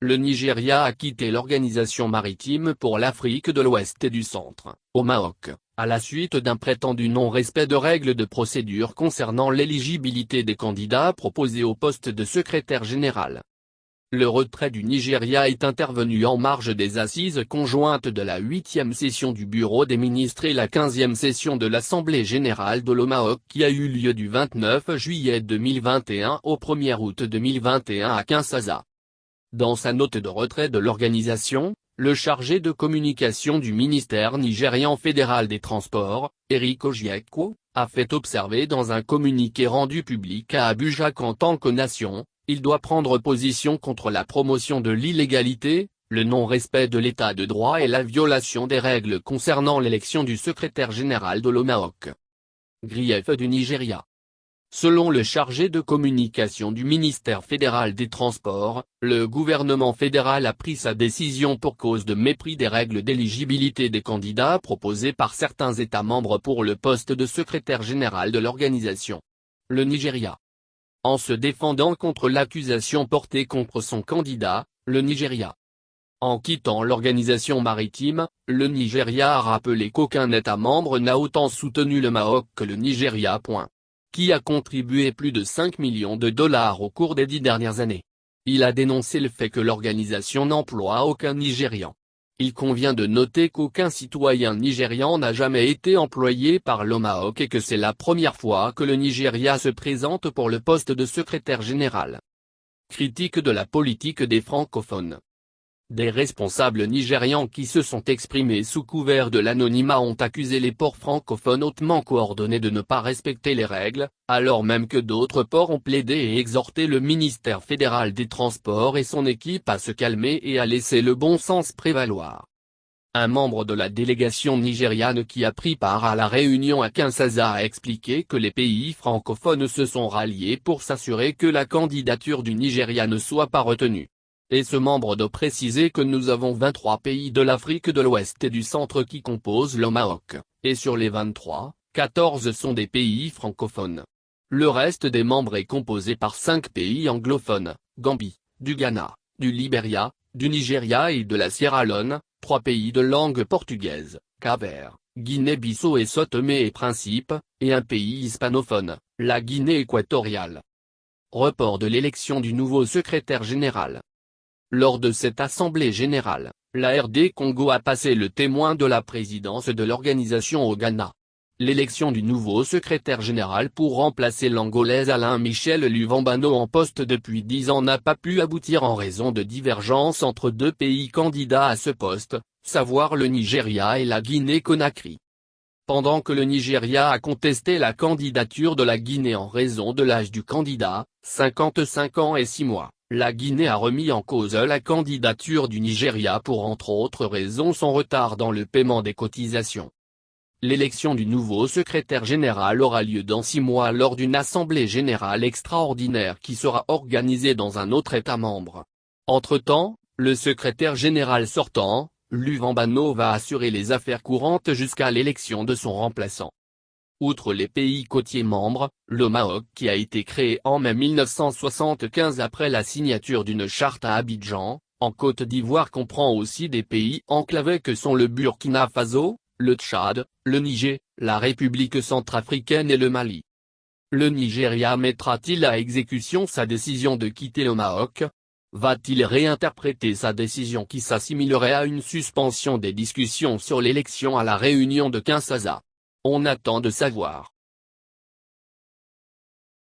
le Nigeria a quitté l'Organisation maritime pour l'Afrique de l'Ouest et du Centre, OMAOC, à la suite d'un prétendu non-respect de règles de procédure concernant l'éligibilité des candidats proposés au poste de secrétaire général. Le retrait du Nigeria est intervenu en marge des assises conjointes de la 8e session du Bureau des ministres et la 15e session de l'Assemblée générale de l'OMAOC qui a eu lieu du 29 juillet 2021 au 1er août 2021 à Kinshasa. Dans sa note de retrait de l'organisation, le chargé de communication du ministère nigérian fédéral des Transports, Eric Ojiekwo, a fait observer dans un communiqué rendu public à Abuja qu'en tant que nation, il doit prendre position contre la promotion de l'illégalité, le non-respect de l'état de droit et la violation des règles concernant l'élection du secrétaire général de l'OMAOC. Grief du Nigeria. Selon le chargé de communication du ministère fédéral des Transports, le gouvernement fédéral a pris sa décision pour cause de mépris des règles d'éligibilité des candidats proposés par certains États membres pour le poste de secrétaire général de l'organisation. Le Nigeria. En se défendant contre l'accusation portée contre son candidat, le Nigeria. En quittant l'organisation maritime, le Nigeria a rappelé qu'aucun État membre n'a autant soutenu le MAOC que le Nigeria. Qui a contribué plus de 5 millions de dollars au cours des 10 dernières années. Il a dénoncé le fait que l'organisation n'emploie aucun Nigérian. Il convient de noter qu'aucun citoyen nigérian n'a jamais été employé par l'OMAOC et que c'est la première fois que le Nigeria se présente pour le poste de secrétaire général. Critique de la politique des francophones. Des responsables nigérians qui se sont exprimés sous couvert de l'anonymat ont accusé les ports francophones hautement coordonnés de ne pas respecter les règles, alors même que d'autres ports ont plaidé et exhorté le ministère fédéral des Transports et son équipe à se calmer et à laisser le bon sens prévaloir. Un membre de la délégation nigériane qui a pris part à la réunion à Kinshasa a expliqué que les pays francophones se sont ralliés pour s'assurer que la candidature du Nigeria ne soit pas retenue. Et ce membre de préciser que nous avons 23 pays de l'Afrique de l'Ouest et du Centre qui composent l'OMAOC, et sur les 23, 14 sont des pays francophones. Le reste des membres est composé par 5 pays anglophones, Gambie, du Ghana, du Libéria, du Nigeria et de la Sierra Leone, 3 pays de langue portugaise, Cap-Vert, Guinée-Bissau et São Tomé et Principe, et un pays hispanophone, la Guinée équatoriale. Report de l'élection du nouveau secrétaire général. Lors de cette assemblée générale, la RD Congo a passé le témoin de la présidence de l'organisation au Ghana. L'élection du nouveau secrétaire général pour remplacer l'Angolais Alain Michel Luvambano en poste depuis 10 ans n'a pas pu aboutir en raison de divergences entre deux pays candidats à ce poste, savoir le Nigeria et la Guinée-Conakry. Pendant que le Nigeria a contesté la candidature de la Guinée en raison de l'âge du candidat, 55 ans et 6 mois. La Guinée a remis en cause la candidature du Nigeria pour entre autres raisons son retard dans le paiement des cotisations. L'élection du nouveau secrétaire général aura lieu dans 6 mois lors d'une assemblée générale extraordinaire qui sera organisée dans un autre État membre. Entre-temps, le secrétaire général sortant, Luvambano va assurer les affaires courantes jusqu'à l'élection de son remplaçant. Outre les pays côtiers membres, l'OMAOC qui a été créé en mai 1975 après la signature d'une charte à Abidjan, en Côte d'Ivoire comprend aussi des pays enclavés que sont le Burkina Faso, le Tchad, le Niger, la République centrafricaine et le Mali. Le Nigeria mettra-t-il à exécution sa décision de quitter l'OMAOC? Va-t-il réinterpréter sa décision qui s'assimilerait à une suspension des discussions sur l'élection à la réunion de Kinshasa? On attend de savoir.